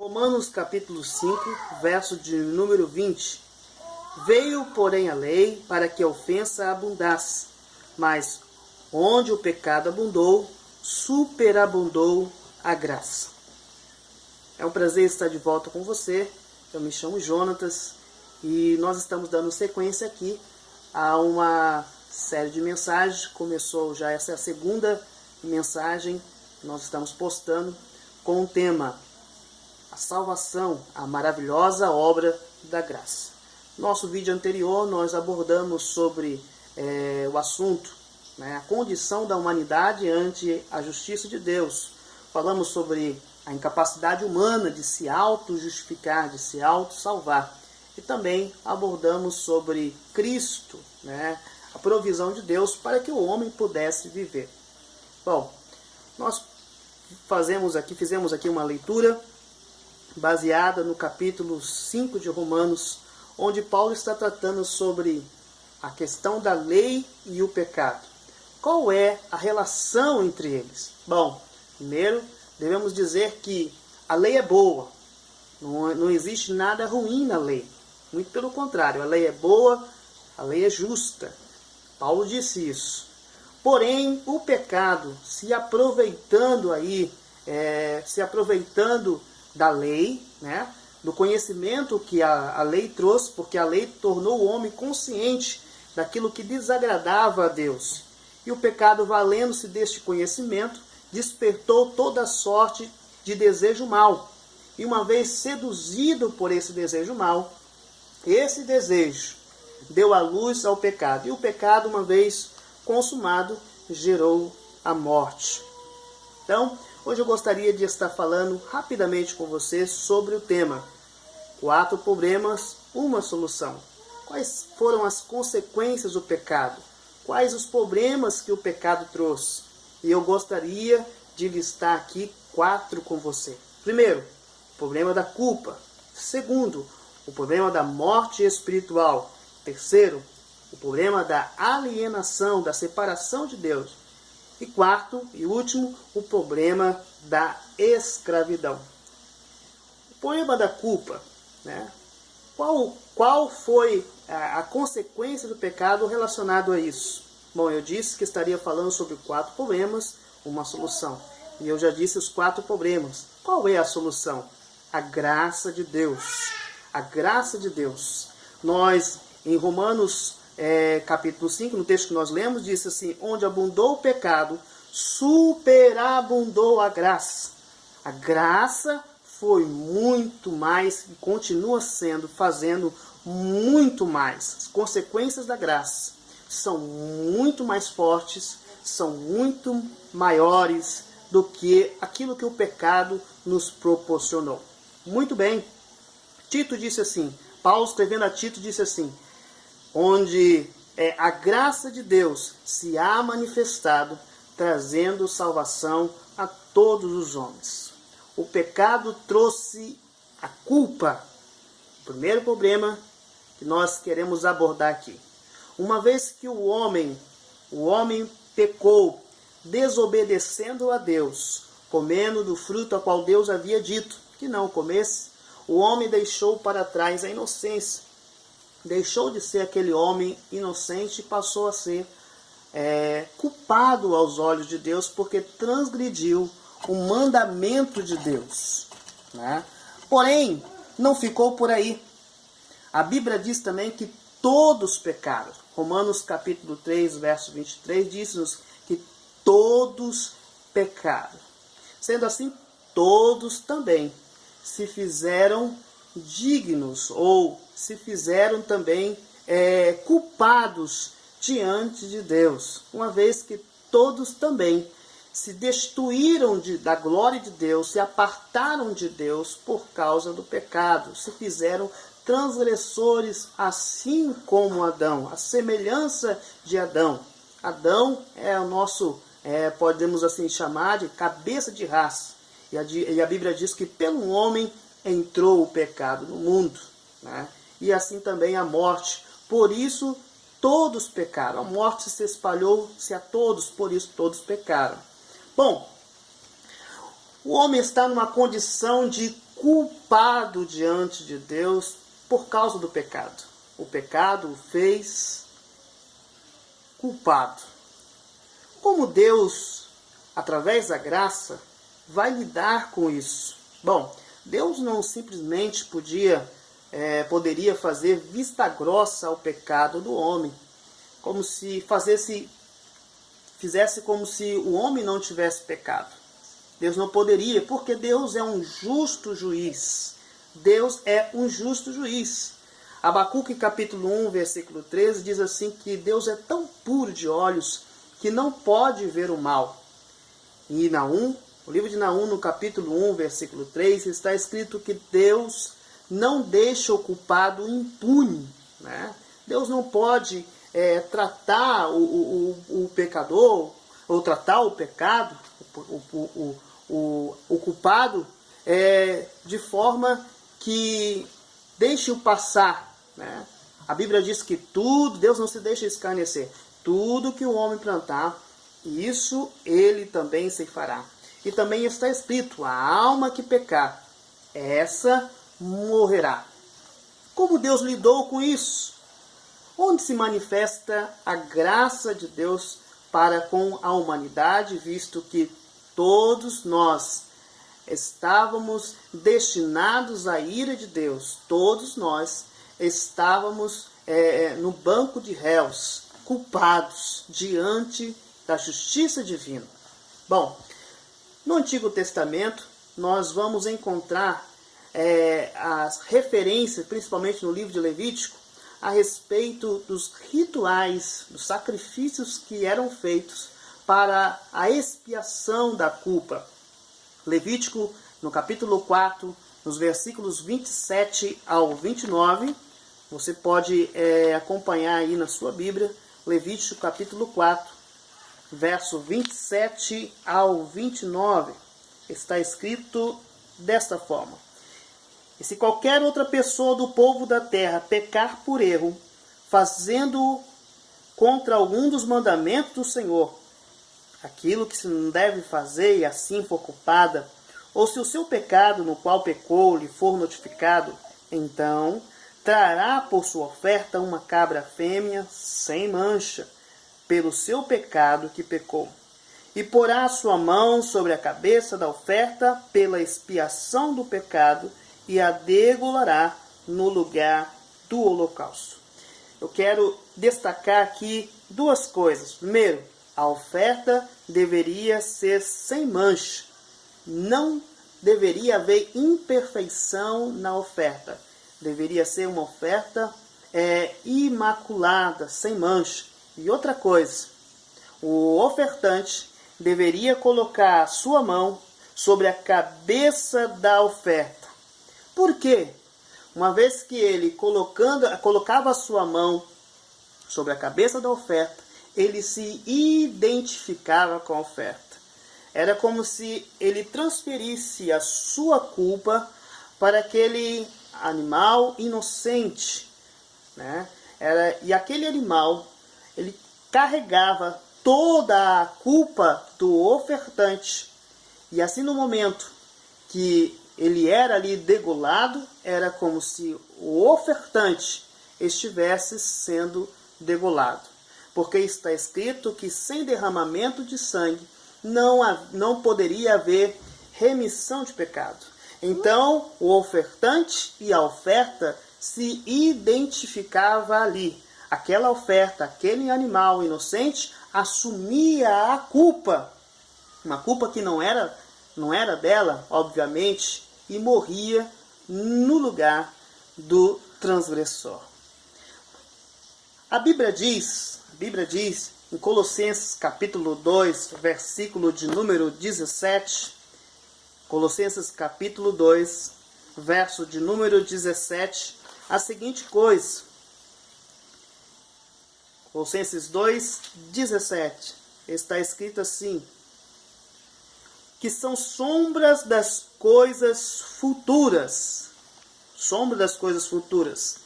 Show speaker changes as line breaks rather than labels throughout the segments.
Romanos capítulo 5, verso de número 20. Veio, porém, a lei para que a ofensa abundasse, mas onde o pecado abundou, superabundou a graça. É um prazer estar de volta com você. Eu me chamo Jonatas e nós estamos dando sequência aqui a uma série de mensagens. Começou já, essa é a segunda mensagem que nós estamos postando com o tema a salvação, a maravilhosa obra da graça. Nosso vídeo anterior nós abordamos sobre o assunto, a condição da humanidade ante a justiça de Deus. Falamos sobre a incapacidade humana de se auto-justificar, de se auto-salvar. E também abordamos sobre Cristo, a provisão de Deus para que o homem pudesse viver. Bom, nós fizemos aqui uma leitura baseada no capítulo 5 de Romanos, onde Paulo está tratando sobre a questão da lei e o pecado. Qual é a relação entre eles? Bom, primeiro devemos dizer que a lei é boa, não existe nada ruim na lei. Muito pelo contrário, a lei é boa, a lei é justa. Paulo disse isso. Porém, o pecado, se aproveitando da lei, do conhecimento que a lei trouxe, porque a lei tornou o homem consciente daquilo que desagradava a Deus. E o pecado, valendo-se deste conhecimento, despertou toda sorte de desejo mau. E uma vez seduzido por esse desejo mau, esse desejo deu a luz ao pecado. E o pecado, uma vez consumado, gerou a morte. Então, hoje eu gostaria de estar falando rapidamente com você sobre o tema 4 problemas, uma solução. Quais foram as consequências do pecado? Quais os problemas que o pecado trouxe? E eu gostaria de listar aqui 4 com você. Primeiro, o problema da culpa. Segundo, o problema da morte espiritual. Terceiro, o problema da alienação, da separação de Deus. E quarto e último, o problema da escravidão. O problema da culpa, Qual foi a consequência do pecado relacionado a isso? Bom, eu disse que estaria falando sobre 4 problemas, uma solução. E eu já disse os 4 problemas. Qual é a solução? A graça de Deus. A graça de Deus. Nós, em Romanos capítulo 5, no texto que nós lemos, disse assim: onde abundou o pecado, superabundou a graça. A graça foi muito mais e continua fazendo muito mais. As consequências da graça são muito mais fortes, são muito maiores do que aquilo que o pecado nos proporcionou. Muito bem. Tito disse assim, Paulo escrevendo a Tito disse assim, onde a graça de Deus se há manifestado, trazendo salvação a todos os homens. O pecado trouxe a culpa. O primeiro problema que nós queremos abordar aqui. Uma vez que o homem pecou, desobedecendo a Deus, comendo do fruto a qual Deus havia dito que não comesse, o homem deixou para trás a inocência. Deixou de ser aquele homem inocente e passou a ser culpado aos olhos de Deus porque transgrediu o mandamento de Deus. Porém, não ficou por aí. A Bíblia diz também que todos pecaram. Romanos capítulo 3, verso 23, diz-nos que todos pecaram. Sendo assim, todos também se fizeram dignos ou se fizeram também culpados diante de Deus, uma vez que todos também se destituíram da glória de Deus, se apartaram de Deus por causa do pecado, se fizeram transgressores assim como Adão, a semelhança de Adão. Adão é o nosso, podemos assim chamar de cabeça de raça, e a Bíblia diz que pelo homem entrou o pecado no mundo, e assim também a morte. Por isso todos pecaram. A morte se espalhou-se a todos, por isso todos pecaram. Bom, o homem está numa condição de culpado diante de Deus por causa do pecado. O pecado o fez culpado. Como Deus, através da graça, vai lidar com isso? Bom, Deus não simplesmente poderia fazer vista grossa ao pecado do homem, como se fizesse como se o homem não tivesse pecado. Deus não poderia, porque Deus é um justo juiz. Deus é um justo juiz. Abacuque capítulo 1, versículo 13, diz assim que Deus é tão puro de olhos que não pode ver o mal. E o livro de Naum, no capítulo 1, versículo 3, está escrito que Deus não deixa o culpado impune. Né? Deus não pode tratar o pecador, ou tratar o pecado, o culpado, de forma que deixe-o passar. Né? A Bíblia diz que Deus não se deixa escarnecer. Tudo que o homem plantar, isso ele também ceifará. E também está escrito, a alma que pecar, essa morrerá. Como Deus lidou com isso? Onde se manifesta a graça de Deus para com a humanidade, visto que todos nós estávamos destinados à ira de Deus. Todos nós estávamos no banco de réus, culpados diante da justiça divina. Bom, no Antigo Testamento nós vamos encontrar as referências, principalmente no livro de Levítico, a respeito dos rituais, dos sacrifícios que eram feitos para a expiação da culpa. Levítico, no capítulo 4, nos versículos 27 ao 29, você pode acompanhar aí na sua Bíblia, Levítico capítulo 4, verso 27 ao 29, está escrito desta forma: E se qualquer outra pessoa do povo da terra pecar por erro, fazendo contra algum dos mandamentos do Senhor, aquilo que se não deve fazer e assim for culpada, ou se o seu pecado no qual pecou lhe for notificado, então trará por sua oferta uma cabra fêmea sem mancha, pelo seu pecado que pecou, e porá a sua mão sobre a cabeça da oferta pela expiação do pecado, e a degolará no lugar do holocausto. Eu quero destacar aqui duas coisas. Primeiro, a oferta deveria ser sem mancha. Não deveria haver imperfeição na oferta. Deveria ser uma oferta imaculada, sem mancha. E outra coisa, o ofertante deveria colocar a sua mão sobre a cabeça da oferta. Por quê? Uma vez que ele colocava a sua mão sobre a cabeça da oferta, ele se identificava com a oferta. Era como se ele transferisse a sua culpa para aquele animal inocente. Né? E aquele animal, ele carregava toda a culpa do ofertante. E assim, no momento que ele era ali degolado, era como se o ofertante estivesse sendo degolado. Porque está escrito que sem derramamento de sangue não poderia haver remissão de pecado. Então, o ofertante e a oferta se identificava ali. Aquela oferta, aquele animal inocente, assumia a culpa. Uma culpa que não era dela, obviamente, e morria no lugar do transgressor. A Bíblia diz em Colossenses capítulo 2, versículo de número 17, Colossenses capítulo 2, verso de número 17, a seguinte coisa. Colossenses 2, 17, está escrito assim: que são sombras das coisas futuras. Sombra das coisas futuras.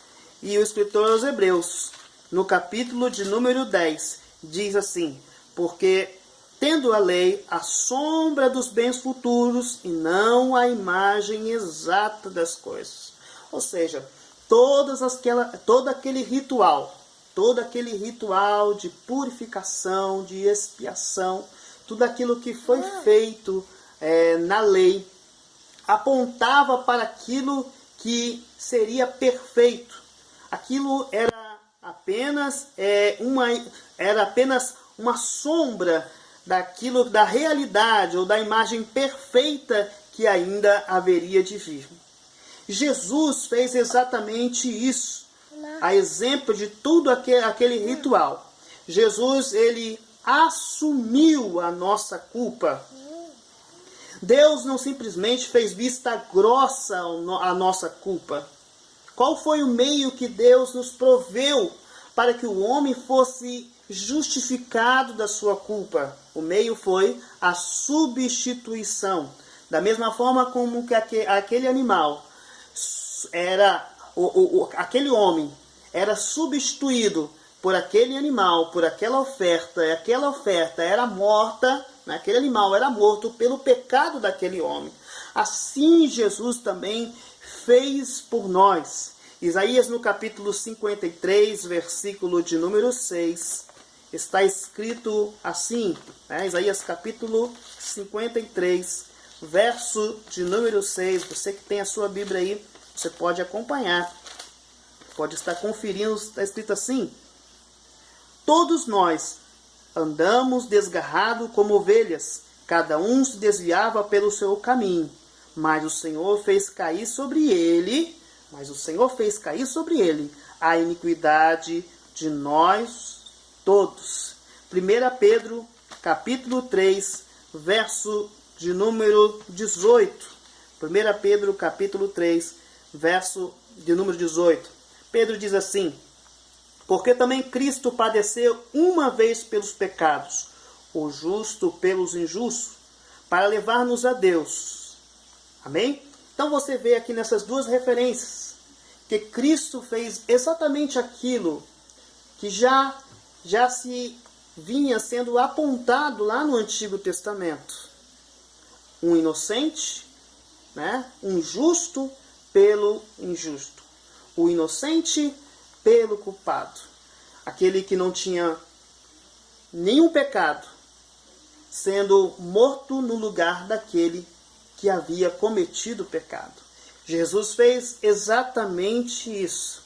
E o escritor aos Hebreus, no capítulo de número 10, diz assim: porque tendo a lei a sombra dos bens futuros e não a imagem exata das coisas. Ou seja, todo aquele ritual de purificação, de expiação, tudo aquilo que foi feito na lei, apontava para aquilo que seria perfeito. Aquilo era apenas uma sombra da realidade ou da imagem perfeita que ainda haveria de vir. Jesus fez exatamente isso, a exemplo de tudo aquele ritual. Jesus, ele assumiu a nossa culpa. Deus não simplesmente fez vista grossa à nossa culpa. Qual foi o meio que Deus nos proveu para que o homem fosse justificado da sua culpa? O meio foi a substituição. Da mesma forma como que aquele animal aquele homem era substituído por aquele animal, por aquela oferta, e aquela oferta era morta, aquele animal era morto pelo pecado daquele homem. Assim Jesus também fez por nós. Isaías no capítulo 53, versículo de número 6, está escrito assim, Isaías capítulo 53, verso de número 6, você que tem a sua Bíblia aí, você pode acompanhar, pode estar conferindo, está escrito assim: todos nós andamos desgarrados como ovelhas, cada um se desviava pelo seu caminho, mas o Senhor fez cair sobre ele a iniquidade de nós todos. 1 Pedro, capítulo 3, verso de número 18. 1 Pedro, capítulo 3, verso de número 18. Pedro diz assim: porque também Cristo padeceu uma vez pelos pecados, o justo pelos injustos, para levar-nos a Deus. Amém? Então você vê aqui nessas duas referências que Cristo fez exatamente aquilo que já se vinha sendo apontado lá no Antigo Testamento. Um inocente, um justo pelo injusto. O inocente pelo culpado. Aquele que não tinha nenhum pecado, sendo morto no lugar daquele que havia cometido o pecado. Jesus fez exatamente isso.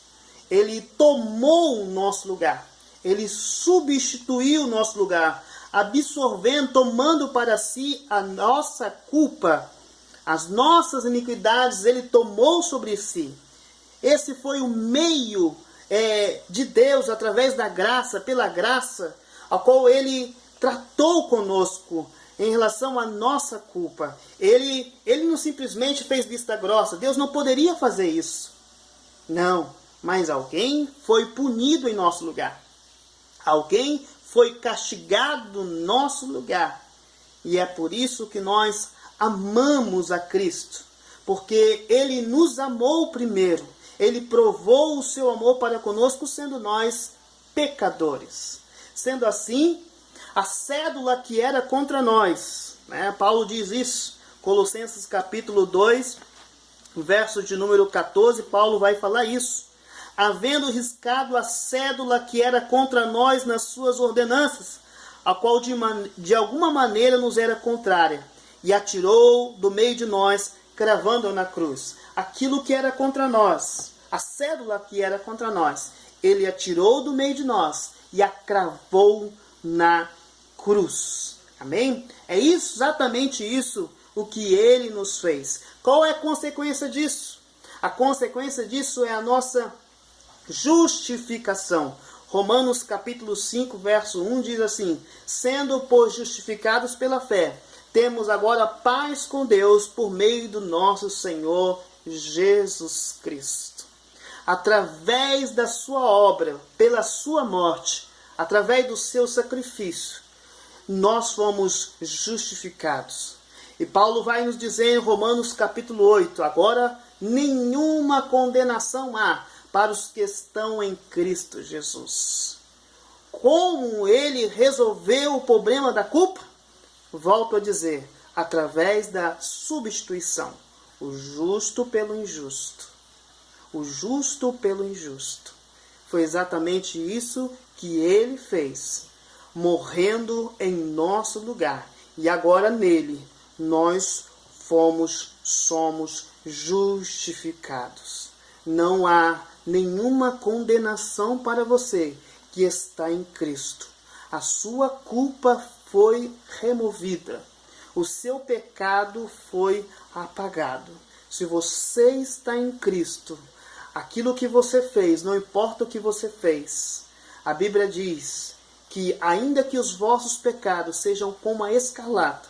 Ele tomou o nosso lugar. Ele substituiu o nosso lugar, absorvendo, tomando para si a nossa culpa, as nossas iniquidades, ele tomou sobre si. Esse foi o meio de Deus, através da graça, pela graça, ao qual ele tratou conosco em relação à nossa culpa. Ele não simplesmente fez vista grossa. Deus não poderia fazer isso. Não, mas alguém foi punido em nosso lugar. Alguém foi castigado no nosso lugar. E é por isso que nós amamos a Cristo. Porque ele nos amou primeiro. Ele provou o seu amor para conosco, sendo nós pecadores. Sendo assim, a cédula que era contra nós, Paulo diz isso, Colossenses capítulo 2, verso de número 14, Paulo vai falar isso. Havendo riscado a cédula que era contra nós nas suas ordenanças, a qual de alguma maneira nos era contrária, e atirou do meio de nós, cravando-a na cruz. Aquilo que era contra nós, a cédula que era contra nós, ele atirou do meio de nós e a cravou na cruz. Amém? É isso, exatamente isso o que ele nos fez. Qual é a consequência disso? A consequência disso é a nossa justificação. Romanos capítulo 5, verso 1 diz assim: sendo, pois, justificados pela fé, temos agora paz com Deus por meio do nosso Senhor Jesus Cristo. Através da sua obra, pela sua morte, através do seu sacrifício, nós fomos justificados. E Paulo vai nos dizer em Romanos capítulo 8, agora nenhuma condenação há para os que estão em Cristo Jesus. Como ele resolveu o problema da culpa? Volto a dizer, através da substituição. O justo pelo injusto. O justo pelo injusto. Foi exatamente isso que ele fez, morrendo em nosso lugar. E agora nele nós somos justificados. Não há nenhuma condenação para você que está em Cristo. A sua culpa foi removida. O seu pecado foi apagado. Se você está em Cristo, aquilo que você fez, não importa o que você fez, a Bíblia diz que ainda que os vossos pecados sejam como a escarlata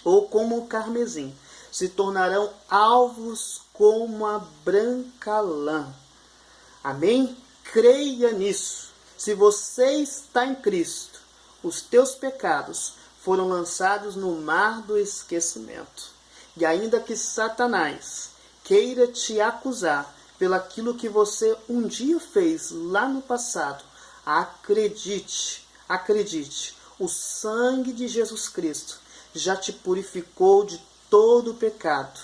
ou como o carmesim, se tornarão alvos como a branca lã. Amém? Creia nisso. Se você está em Cristo, os teus pecados foram lançados no mar do esquecimento. E ainda que Satanás queira te acusar pelaquilo que você um dia fez lá no passado, acredite, o sangue de Jesus Cristo já te purificou de todo o pecado.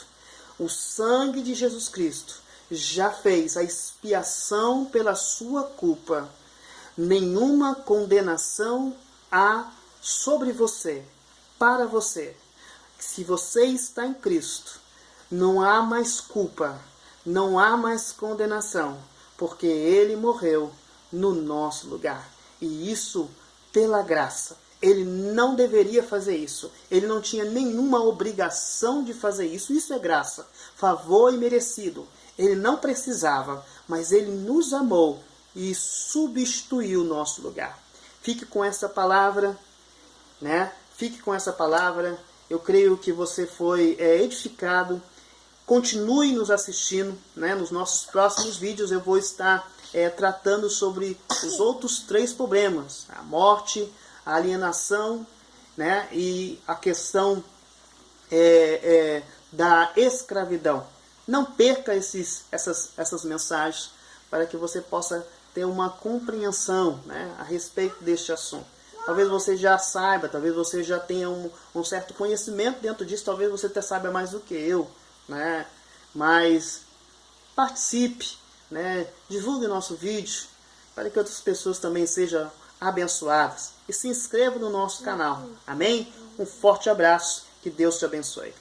O sangue de Jesus Cristo já fez a expiação pela sua culpa. Nenhuma condenação há sobre você, para você. Se você está em Cristo, não há mais culpa, não há mais condenação, porque Ele morreu no nosso lugar. E isso pela graça. Ele não deveria fazer isso. Ele não tinha nenhuma obrigação de fazer isso. Isso é graça, favor imerecido. Ele não precisava, mas Ele nos amou e substituiu o nosso lugar. Fique com essa palavra, né? Fique com essa palavra. Eu creio que você foi edificado. Continue nos assistindo, né? Nos nossos próximos vídeos eu vou estar tratando sobre os outros 3 problemas. A morte, a alienação, né? E a questão da escravidão. Não perca essas mensagens para que você possa ter uma compreensão, né, a respeito deste assunto. Talvez você já saiba, talvez você já tenha um certo conhecimento dentro disso, talvez você até saiba mais do que eu, né? Mas participe, né? Divulgue o nosso vídeo para que outras pessoas também sejam abençoadas. E se inscreva no nosso canal. Amém? Um forte abraço. Que Deus te abençoe.